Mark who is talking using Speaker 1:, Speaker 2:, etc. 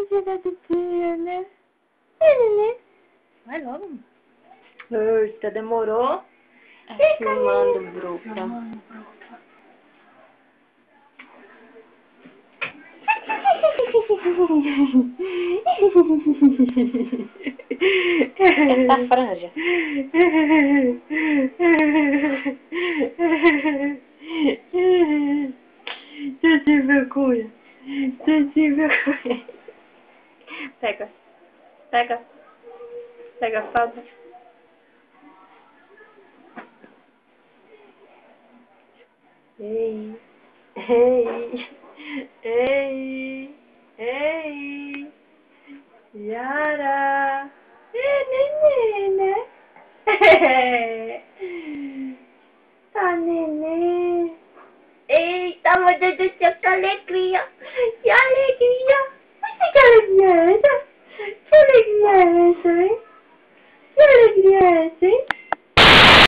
Speaker 1: chegar do dia, né? Nenê.
Speaker 2: Vai logo.
Speaker 1: Eita, demorou? Filmando, bruxa.
Speaker 2: Essa franja.
Speaker 1: Você se vergonha. Você se vergonha. Pega. Pega. Pega a falda. Ei. Ei. Ei. Ei. Yara. Nenê, né? Tá, nenê. Eita, meu Deus do céu, que alegria. Que alegria. Mas que alegria é essa? Que alegria é essa, hein? Que alegria é essa, hein?